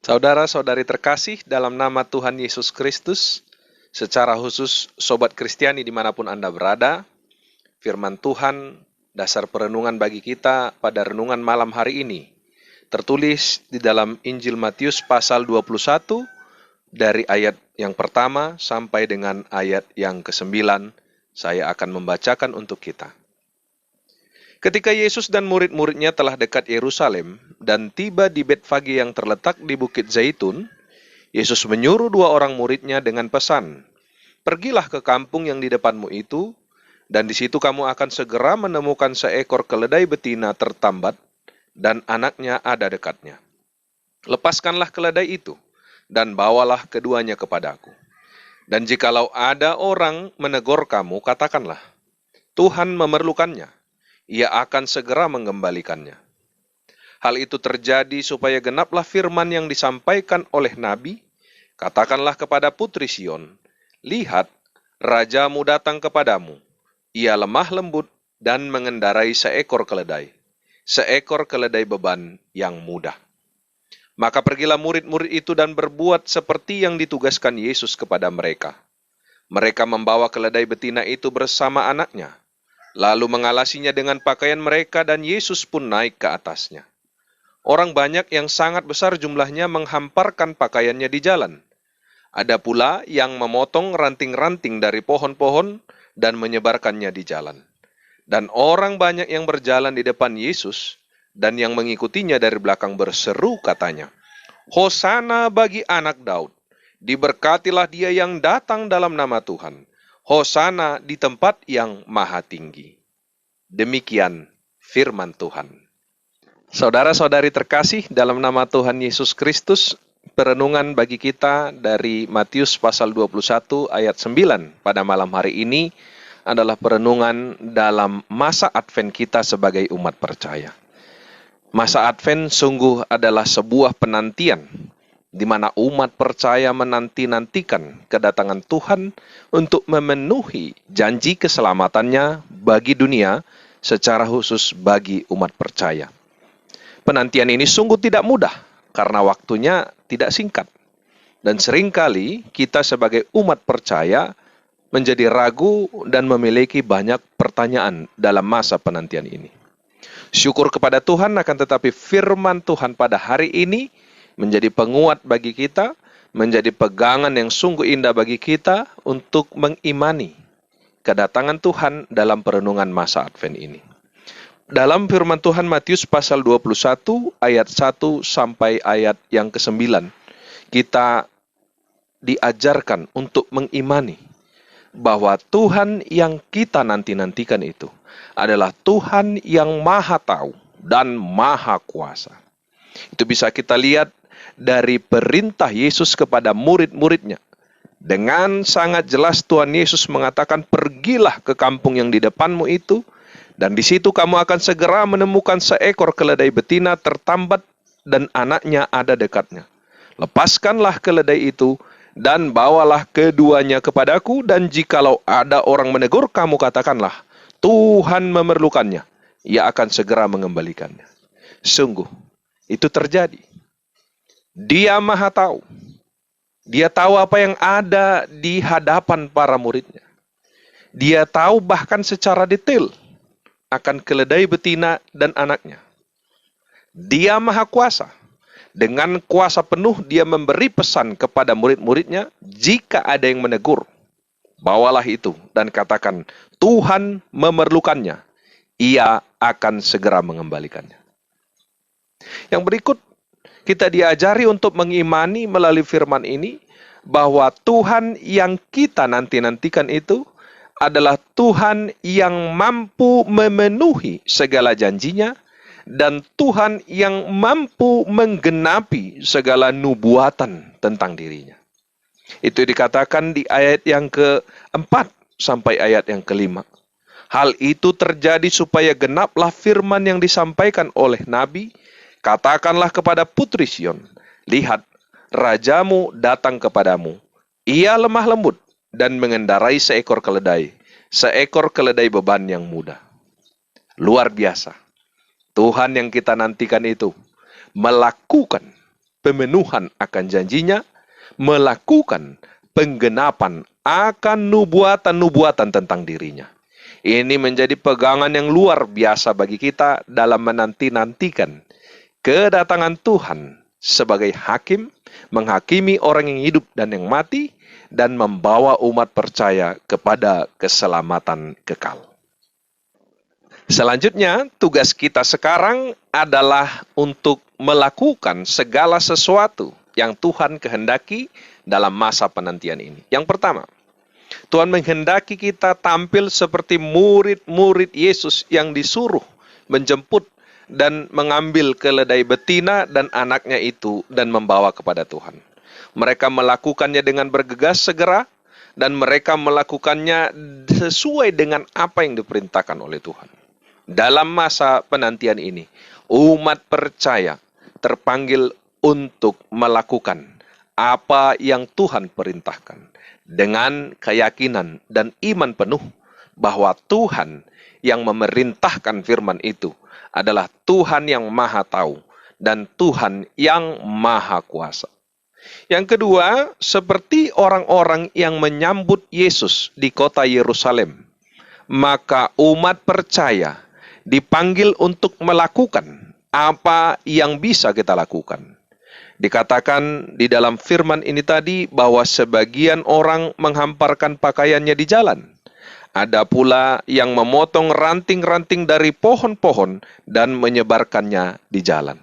Saudara-saudari terkasih dalam nama Tuhan Yesus Kristus, secara khusus Sobat Kristiani dimanapun Anda berada, firman Tuhan, dasar perenungan bagi kita pada renungan malam hari ini, tertulis di dalam Injil Matius pasal 21, dari ayat yang pertama sampai dengan ayat yang ke-9, saya akan membacakan untuk kita. Ketika Yesus dan murid-muridnya telah dekat Yerusalem dan tiba di Betfage yang terletak di Bukit Zaitun, Yesus menyuruh dua orang muridnya dengan pesan, "Pergilah ke kampung yang di depanmu itu, dan di situ kamu akan segera menemukan seekor keledai betina tertambat, dan anaknya ada dekatnya. Lepaskanlah keledai itu, dan bawalah keduanya kepadaku. Dan jikalau ada orang menegur kamu, katakanlah, Tuhan memerlukannya. Ia akan segera mengembalikannya." Hal itu terjadi supaya genaplah firman yang disampaikan oleh Nabi, "Katakanlah kepada putri Sion, lihat, rajamu datang kepadamu. Ia lemah lembut dan mengendarai seekor keledai beban yang mudah." Maka pergilah murid-murid itu dan berbuat seperti yang ditugaskan Yesus kepada mereka. Mereka membawa keledai betina itu bersama anaknya, lalu mengalasinya dengan pakaian mereka, dan Yesus pun naik ke atasnya. Orang banyak yang sangat besar jumlahnya menghamparkan pakaiannya di jalan. Ada pula yang memotong ranting-ranting dari pohon-pohon dan menyebarkannya di jalan. Dan orang banyak yang berjalan di depan Yesus dan yang mengikutinya dari belakang berseru katanya, "Hosana bagi anak Daud, diberkatilah dia yang datang dalam nama Tuhan. Hosana di tempat yang maha tinggi." Demikian firman Tuhan. Saudara-saudari terkasih dalam nama Tuhan Yesus Kristus, perenungan bagi kita dari Matius pasal 21 ayat 9 pada malam hari ini adalah perenungan dalam masa Advent kita sebagai umat percaya. Masa Advent sungguh adalah sebuah penantian di mana umat percaya menanti-nantikan kedatangan Tuhan untuk memenuhi janji keselamatannya bagi dunia, secara khusus bagi umat percaya. Penantian ini sungguh tidak mudah karena waktunya tidak singkat. Dan seringkali kita sebagai umat percaya menjadi ragu dan memiliki banyak pertanyaan dalam masa penantian ini. Syukur kepada Tuhan, akan tetapi firman Tuhan pada hari ini menjadi penguat bagi kita, menjadi pegangan yang sungguh indah bagi kita untuk mengimani kedatangan Tuhan dalam perenungan masa Advent ini. Dalam firman Tuhan Matius pasal 21 ayat 1 sampai ayat yang ke-9, kita diajarkan untuk mengimani bahwa Tuhan yang kita nanti-nantikan itu adalah Tuhan yang maha tahu dan maha kuasa. Itu bisa kita lihat dari perintah Yesus kepada murid-muridnya. Dengan sangat jelas Tuhan Yesus mengatakan, "Pergilah ke kampung yang di depanmu itu, dan di situ kamu akan segera menemukan seekor keledai betina tertambat dan anaknya ada dekatnya. Lepaskanlah keledai itu dan bawalah keduanya kepadaku, dan jikalau ada orang menegur kamu, katakanlah, Tuhan memerlukannya. Ia akan segera mengembalikannya." Sungguh, itu terjadi. Dia maha tahu. Dia tahu apa yang ada di hadapan para muridnya. Dia tahu bahkan secara detail akan keledai betina dan anaknya. Dia maha kuasa. Dengan kuasa penuh dia memberi pesan kepada murid-muridnya, jika ada yang menegur, bawalah itu dan katakan, Tuhan memerlukannya. Ia akan segera mengembalikannya. Yang berikut, kita diajari untuk mengimani melalui firman ini bahwa Tuhan yang kita nanti-nantikan itu adalah Tuhan yang mampu memenuhi segala janjinya dan Tuhan yang mampu menggenapi segala nubuatan tentang dirinya. Itu dikatakan di ayat yang ke-4 sampai ayat yang ke-5. Hal itu terjadi supaya genaplah firman yang disampaikan oleh Nabi, "Katakanlah kepada putri Sion, lihat, rajamu datang kepadamu. Ia lemah lembut dan mengendarai seekor keledai beban yang mudah." Luar biasa. Tuhan yang kita nantikan itu melakukan pemenuhan akan janjinya, melakukan penggenapan akan nubuatan-nubuatan tentang dirinya. Ini menjadi pegangan yang luar biasa bagi kita dalam menanti-nantikan kedatangan Tuhan sebagai hakim, menghakimi orang yang hidup dan yang mati, dan membawa umat percaya kepada keselamatan kekal. Selanjutnya, tugas kita sekarang adalah untuk melakukan segala sesuatu yang Tuhan kehendaki dalam masa penantian ini. Yang pertama, Tuhan menghendaki kita tampil seperti murid-murid Yesus yang disuruh menjemput dan mengambil keledai betina dan anaknya itu dan membawa kepada Tuhan. Mereka melakukannya dengan bergegas segera dan mereka melakukannya sesuai dengan apa yang diperintahkan oleh Tuhan. Dalam masa penantian ini, umat percaya terpanggil untuk melakukan apa yang Tuhan perintahkan dengan keyakinan dan iman penuh bahwa Tuhan yang memerintahkan firman itu adalah Tuhan yang maha tahu dan Tuhan yang maha kuasa. Yang kedua, seperti orang-orang yang menyambut Yesus di kota Yerusalem, maka umat percaya dipanggil untuk melakukan apa yang bisa kita lakukan. Dikatakan di dalam firman ini tadi bahwa sebagian orang menghamparkan pakaiannya di jalan. Ada pula yang memotong ranting-ranting dari pohon-pohon dan menyebarkannya di jalan.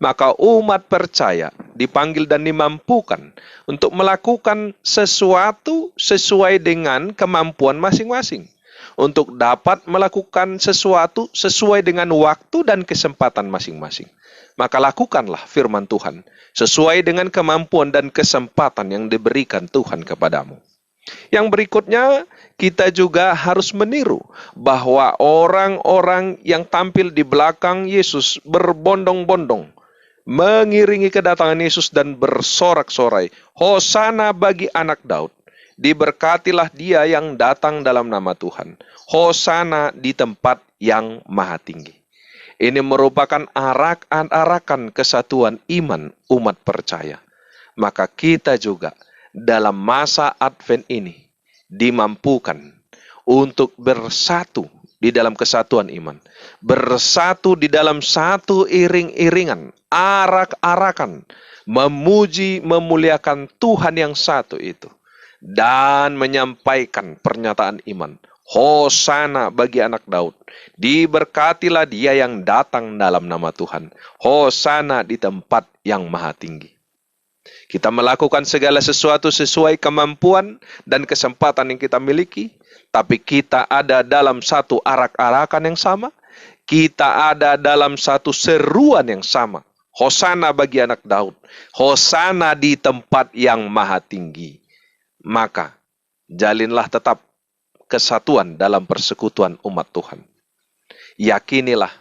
Maka umat percaya dipanggil dan dimampukan untuk melakukan sesuatu sesuai dengan kemampuan masing-masing. Untuk dapat melakukan sesuatu sesuai dengan waktu dan kesempatan masing-masing. Maka lakukanlah firman Tuhan sesuai dengan kemampuan dan kesempatan yang diberikan Tuhan kepadamu. Yang berikutnya, kita juga harus meniru bahwa orang-orang yang tampil di belakang Yesus berbondong-bondong mengiringi kedatangan Yesus dan bersorak-sorai, Hosana bagi anak Daud. Diberkatilah dia yang datang dalam nama Tuhan. Hosana di tempat yang maha tinggi. Ini merupakan arak-arakan kesatuan iman umat percaya. Maka kita juga dalam masa Advent ini dimampukan untuk bersatu di dalam kesatuan iman. Bersatu di dalam satu iring-iringan, arak-arakan, memuji, memuliakan Tuhan yang satu itu. Dan menyampaikan pernyataan iman. Hosana bagi anak Daud. Diberkatilah dia yang datang dalam nama Tuhan. Hosana di tempat yang maha tinggi. Kita melakukan segala sesuatu sesuai kemampuan dan kesempatan yang kita miliki. Tapi kita ada dalam satu arak-arakan yang sama. Kita ada dalam satu seruan yang sama. Hosana bagi anak Daud. Hosana di tempat yang maha tinggi. Maka jalinlah tetap kesatuan dalam persekutuan umat Tuhan. Yakinilah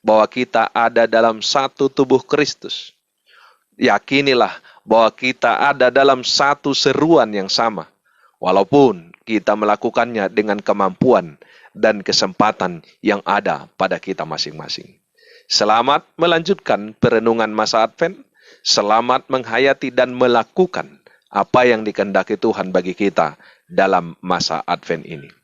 bahwa kita ada dalam satu tubuh Kristus. Yakinilah bahwa kita ada dalam satu seruan yang sama. Walaupun kita melakukannya dengan kemampuan dan kesempatan yang ada pada kita masing-masing. Selamat melanjutkan perenungan masa Advent. Selamat menghayati dan melakukan apa yang dikehendaki Tuhan bagi kita dalam masa Advent ini.